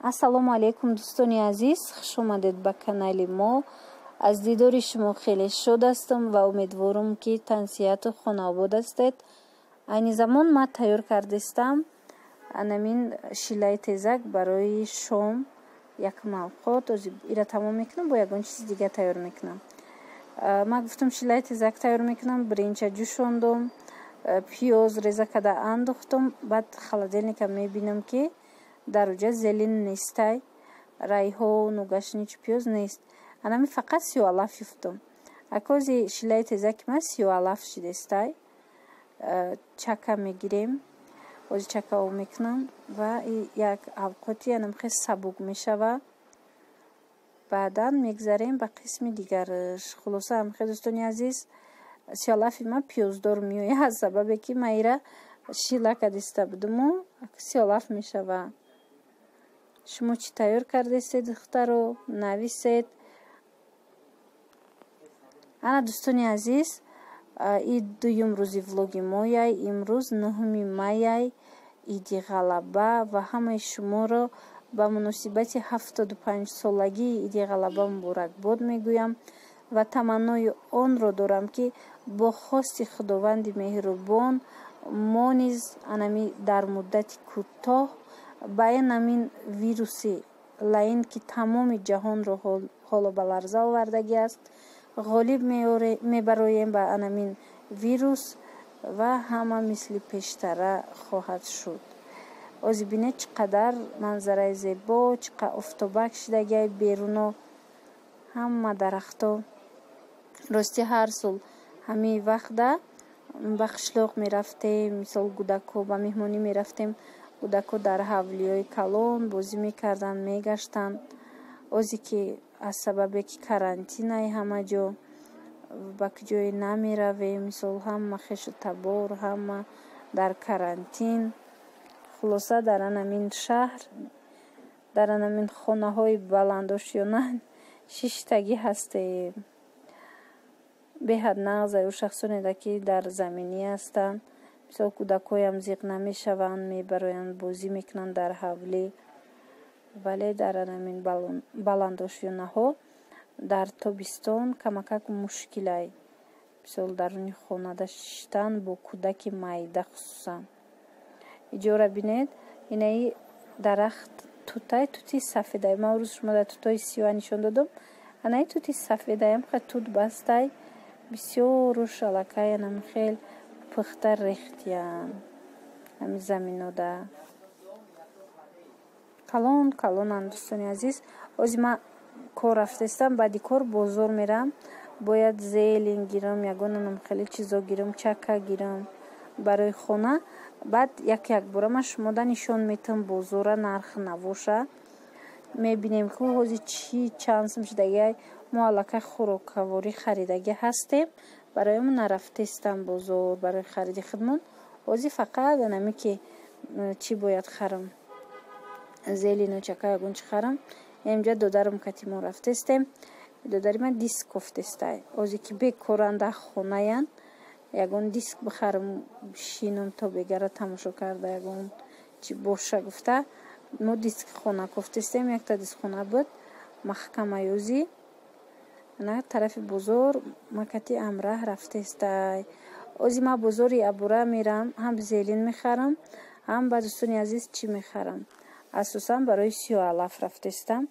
ассалому алайкум дӯстони азиз, хуш омадед ба канали мо. аз дидори шумо хеле шод ҳастам ва умедворам ки тансияту хонобод ҳастед. айни замон ман тайёр кардастам анамин шилаи тезак барои шом як малқот. ира тамом мекунам, бо ягон чизи дига тайёр мекунам. ман гуфтам шилаи тезак тайёр мекунам, биринча ҷӯшондам, пиёз реза карда андохтам. баъд холодильника мебинам ки дар уҷа зелен нестай, райҳону гашничи пиёз нест. анами фақат сиёалаф юфтам. акози шилаи тезаки ман сиёалаф шидестай. чака мегирем, ози чакао мекунам ва як авқоти анам хеле сабук мешава. баъдан мегзарем ба қисми дигараш. хулоса ҳамхел дӯстони азиз, сиёалафи ман пиёздор меояд аз сабабе ки ман ира шила кардиста будуму сиёалаф мешава. шумо чӣ тайёр кардастед духтаро? нависед. ана дӯстони азиз, ин дуюм рӯзи влоги мояй. имрӯз 9 майяй, иди ғалаба ва ҳамаи шуморо ба муносибати 75-солагии иди ғалаба муборакбод мегӯям ва таманнои онро дорам ки бо хости худованди меҳрубон мо низ анами дар муддати кӯтоҳ ба анамин вируси лаин ки тамоми ҷаҳонро ҳоло ба ларза овардагӣ аст ғолиб мебароем ба анамин вирус ва ҳама мисли пештара хоҳад шуд. ози бинед чӣ қадар манзараи зебо, чӣ қадар офтобак шидагиай беруно, ҳама дарахто. рости ҳар сол ҳамин вақта ба қишлоқ мерафтем, мисол кӯдако ба меҳмонӣ мерафтем. кӯдако дар ҳавлиҳои калон бозӣ мекарданд, мегаштанд. озе ки аз сабабе ки карантинаи ҳама ҷо ба куҷое намеравем, мисол ҳама хешу табор, ҳама дар карантин. хулоса дар анамин шаҳр, дар анамин хонаҳои баландошёна шиштагӣ ҳастем. беҳад нағзаю шахсонеда ки дар заминӣ ҳастанд. мисол кӯдакоям зиқ намешаванд, мебароянд бозӣ мекунанд дар ҳавлӣ. вале дар анамин баландошёнаҳо дар тобистон камакак мушкилай. мисол даруни хона даштан бо кӯдаки майда хусусан. иҷора бинед, инаи дарахт тутай тути сафедай. ман рӯз шумо дар тутои сиёҳ нишон додам. анаи тути сафедаям ха тут бастай бисёру шалакай анам хел пухта рехтиян. ҳами заминода калон калонанд дӯстони азиз. ози ман кор рафтастам, баъди кор бозор мерам, бояд зелен гирам, ягон анам хеле чизо гирам, чака гирам барои хона. баъд як бора ман шумода нишон метам бозора, нарх навоша. мебинем ки ҳози чӣ чанд сум шидагиай. мо аллакай хӯрокаворӣ харидагӣ ҳастем. барои нарафтастам бозор барои хариди хидмон. ҳози фақат анаме ки чӣ бояд харам, зелену чака ягон чӣ харам. имҷа додарам катимо рафтастем. додари ман диск кофтастай. озе ки бекоранда хонаян, ягон диск бихарам шинум то бегара тамошо карда ягон чӣ боша гуфта. мо диск хона кофтастем. якта дискхона буд маҳкамаёзӣ ана тарафи бозор макати амраҳ рафтастай. ози ман бозори абура мерам, ҳам зелен мехарам, ҳам ба дӯстони азиз чӣ мехарам. асосан барои сиёалаф рафтастам.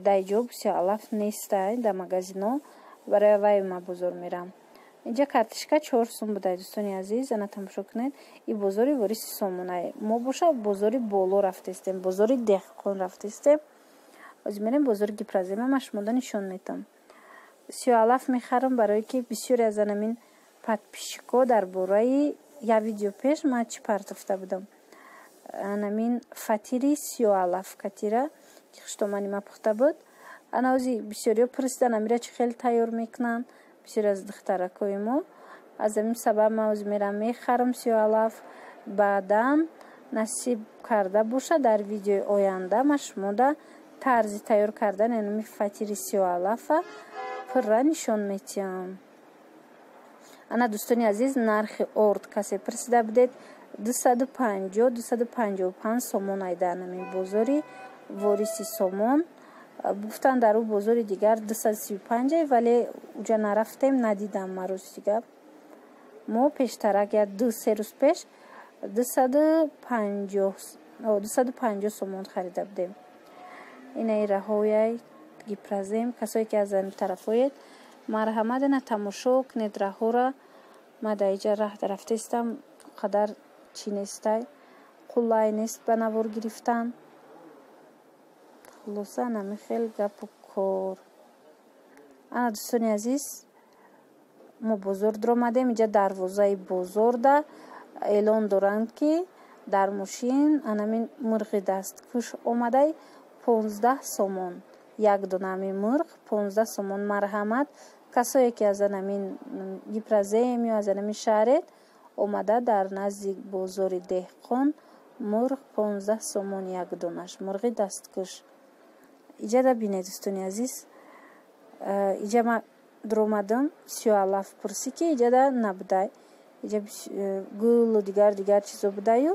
дайҷоб сиёалаф нестай дар магазино. барои вай ман бозор мерам. инҷа картишка 4 сум будай дӯстони азиз. ана тамошо кунед. ин бозори вориси сомонае. мо боша бозори боло рафтастем, бозори деҳқон рафтастем. ози мерем бозори гипразема. ман шумода нишон метам. сиёалаф мехарам барое ки бисёре аз анамин подписчикҳо дар бораи як видео пеш ман чӣ партофта будам. анамин фатири сиёалаф катира ки хуштомани ман пухта буд. ана ози бисёриҳо пурсидан амира чӣ хел тайёр мекунанд. бисёре аз духтаракои мо. аз амин сабаб ман ози мерам мехарам сиёалаф. баъдан насиб карда боша дар видеои оянда ман шумода тарзи тайёр кардани анами фатири сиёалафа пурра нишон метиҳам. ана дӯстони азиз, нархи орд касе пурсида будед. 250-255 сомон айда анамин бозори вориси сомон. гуфтан дар ӯ бозори дигар 235 вале уҷа нарафтем, надидам ма рости гап. мо пештарак як 2-3 рӯз пеш 250 сомон харида будем. инаи раҳояй гипразем. касое ки аз ин тарафоед марҳамат ина тамошо кунед раҳора. ма дар иҷа раҳ рафтестам қадар чӣ нестай, қулай нест ба навор гирифтан. хулоса анами хел гапу кор. ана дӯстони азиз, мо бозор диромадем. иҷа дарвозаи бозорда эълон доранд ки дар мошин анамин мурғи дасткуш омадай 15 сомон. як дона амин мурғ 15 сомон. марҳамат касое ки аз анамин гипразем ё аз анамин шаҳрет омада дар назди бозори деҳқон мурғ 15 сомон як донаш, мурғи дасткуш. иҷа да бинед дӯстони азиз, иҷа ма диромадам сиёалаф пурсӣ ки иҷа да набудай, иҷа гулу дигар чизо будаю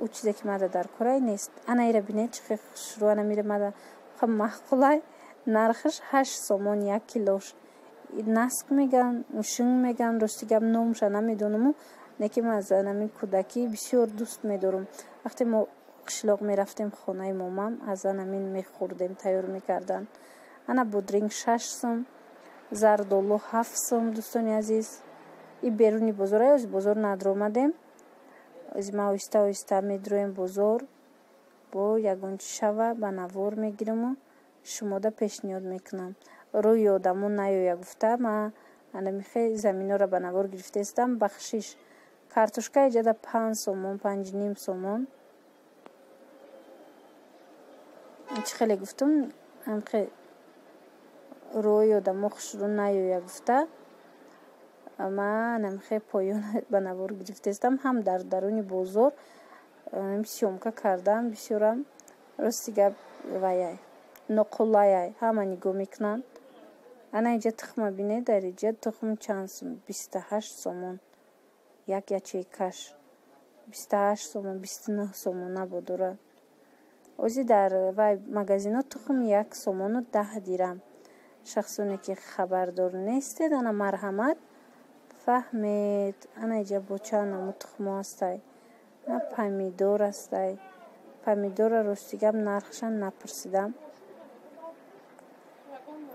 ӯ чизе ки мада дар корай нест. ана ира бинед чӣ хел хушрӯ анамира мада хам маҳқулай. нархаш 8 сомон як килош. наск меган, шунг меган, рости гап номша намедонаму неки ма аз анамин кӯдакӣ бисёр дӯст медорам. вақте мо қишлоқ мерафтем хонаи момам аз анамин мехӯрдем, тайёр мекардан. ана будринг 6 сом, зардолу 7 сом. дӯстони азиз, и беруни бозор оз бозор надиромадем. ози ма оҳиста медироем бозор бо ягон чӣ шава ба навор мегирему шумода пешниҳод мекунам. рӯи одамо наёя гуфта ма анами хеле заминора ба навор гирифтаистам. бахшиш картошка иҷада 5 сомон, 5.5 сомон. чӣ хеле гуфтам амхе рӯи одамо хушрӯ наёя гуфта ма намхе поён ба навор гирифтаистам. ҳам дар даруни бозор сёмка кардам. бисёрам рости гап ваяй ноқулаяй ҳама нигоҳ мекунанд. ана иҷа тухма бинед, дар иҷа тухм чанд сом, 28 сомон як ячейкаш, 28 сомон, 29 сомон набодора. ози дар вай магазино тухм 1 сомону 10 дирам. шахсоне ки хабардор нестед ана марҳамат фаҳмед. ана иҷа бо чанд намо тухмо ҳастай. ана помидор ҳастай. помидора рости гап нархшан напурсидам.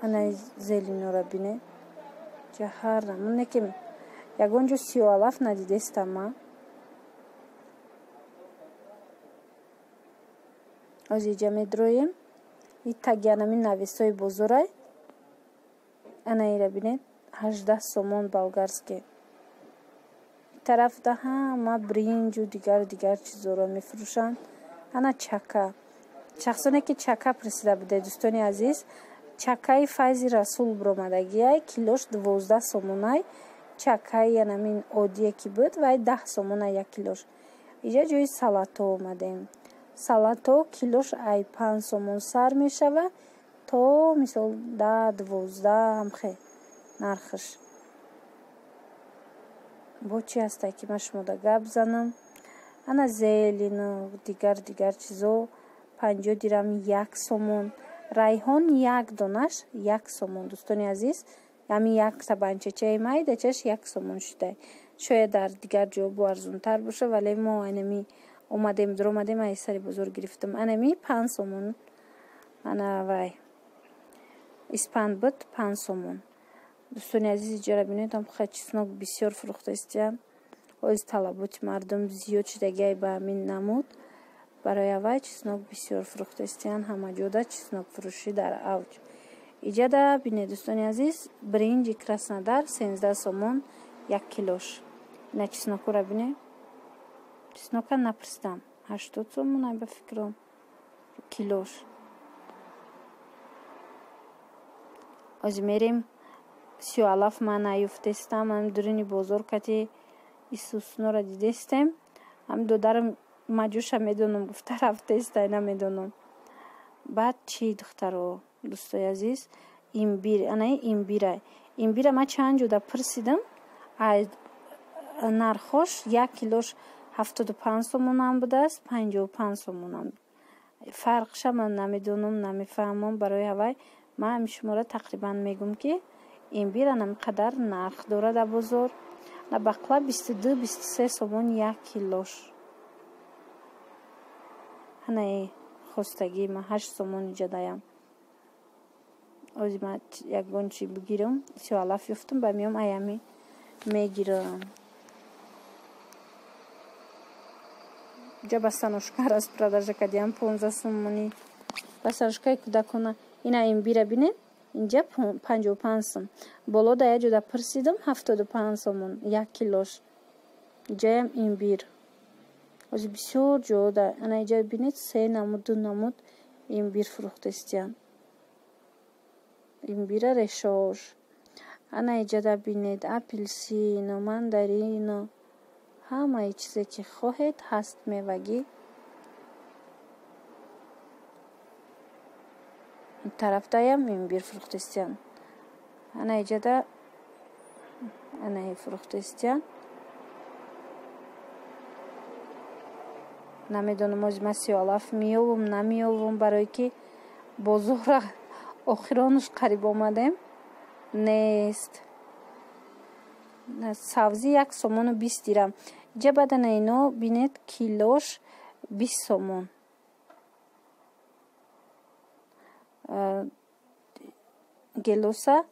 ана зеленора бине ҷаҳар намуне ки ягон ҷо 37 надидестам ма. ози иҷа медироем и таги анамин навесои бозорай. ана ира бинед 18 сомон болгарский. тарафда ҳама бринҷу дигар чизоро мефурӯшанд. ана чака. шахсоне ки чака пурсида буде дӯстони азиз, чакаи файзи расул биромадагиай килош 12 сомонай. чакаи анамин оддие ки буд вай 10 сомонай як килош. иҷа ҷои салато омадем. салато килош ай 5 сомон сар мешава то мисол 10-12 ҳамхе нархаш. бо чӣ ҳастай ки ма шумода гап занам. ана зелину дигар чизо 50 дирам 1 сомон. райҳон як донаш 1 сомон. дӯстони азиз, ҳамин як табанчачаи майдачаш 1 сомон шудай. шояд дар дигар ҷо бо арзонтар боша, вале мо анами диромадем аз сари бозор гирифтам. анами 5 сомон. ана вай испанд буд 5 сомон. дӯстони азиз, иҷора бинед ҳам хай чеснок бисёр фурӯхтаистиянд. оз талаботи мардум зиёд шудагиай ба ҳамин намуд. барои авай чеснок бисёр фурӯхтаистиянд. ҳама ҷода чеснок фурӯшӣ дар авҷ. иҷада бинед дӯстони азиз, бринҷи краснодар 13 сомон 1 килош. ина чеснокора бинед. чеснока напурсидам 80 сомон ай ба фикрам килош. ози мерем сиёалаф ма наюфтестам. ам дуруни бозор кати исуснора дидестем. ам додарам маҷуша медонам гуфта рафтестай намедонам. баъд чӣ духтаро дӯстои азиз, имбир. анаи имбирай. имбира ма чанд ҷода пурсидам. ай нархош 1 килош 75 сомон ҳам будааст, 55 сомон ҳам. Фарқша ман намедонам, намефаҳмам. Барои ҳавай ман ҳамин шумора тақрибан мегӯм ки имбир анақадар нарх дорад дар бозор. На бақла 22-23 сомон 1 килош. Ҳанаи хостагии ман 8 сомон иҷадаям. Ози ман ягон чи бигирам, сиёлаф ёфтам, ба миём аями мегирам. Ҷа басаношка раз продажа кардиам 15 сомони. Басаношкаи кӯдакона ина имбира бинед. Инҷа 55 сом. Боло да яҷода пирсидам 75 сомон 1 килош. Иҷаям имбир. Ози бисёр ҷода ана иҷа бинед 3 намуд 2 намуд имбир фурӯхтастиян. Имбира решош. Ана иҷада бинед апелсино, мандарино, ҳамаи чизе ки хоҳед ҳаст мевагӣ. ин тарафдаям имбир фурӯхтастиян. Ана иҷада анаи фурӯхтастиян. Намедонам ози ман сиёлаф меёвам намеёвам, барое ки бозора охиронаш қариб омадем нест. Сабзи 1 сомону 20 дирам. Иҷа бадана ино бинед килош 20 сомон. Гелоса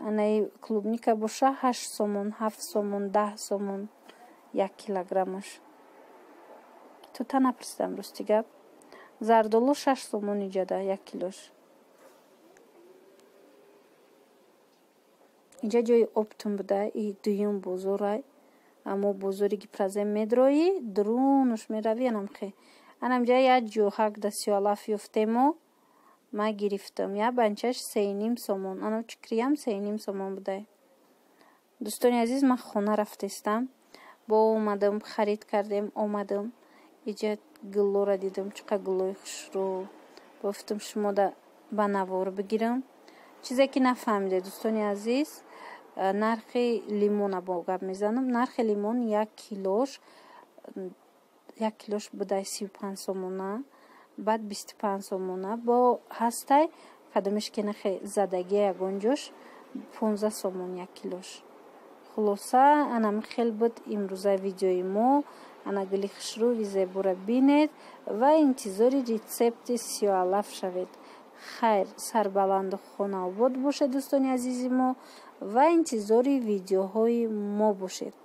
анаи клубника боша 8 сомон 7 сомон 10 сомон 1 килограммаш. Тута напирсидам рости гап. Зардолу 6 сомон иҷада 1 килош. Иҷа ҷои оптум буда и дуюм бозорай. Аммо бозори гипразем медрои дурунуш мерави анамхе. Анамҷа як ҷо ҳагда сиёлаф ёфтемо. Ма гирифтам. Я банчаш 3,5 сомон. Ана чикриям 3,5 сомон будай. Дӯстони азиз, ман хона рафтастам. Бо омадам, харид кардем, омадам. Иҷа гуллора дидам, чиқа гуллои хушрӯ. Гуфтам шумо да ба навор бигирам. Чизе ки нафаҳмиде дӯстони азиз, нархи лимона бо гап мезанам. Нархи лимон 1 килош будай 35 сомона, баъд 25 сомона. Бо ҳастай кадомиш ки нархи задаги ягон ҷош 15 сомон 1 килош. Хулоса анами хел буд имрӯзаи видеои мо. Ана гули хушрӯви зебура бинед ва интизори рецепти сиёалаф шавед. Хайр, сарбаланду хонаобод бошед дӯстони азизи мо ва интизори видеоҳои мо бошед.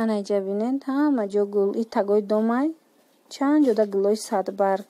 Ана иҷа бинед ҳама ҷо гул. И тагои домай чанд ҷода гулои садбарг.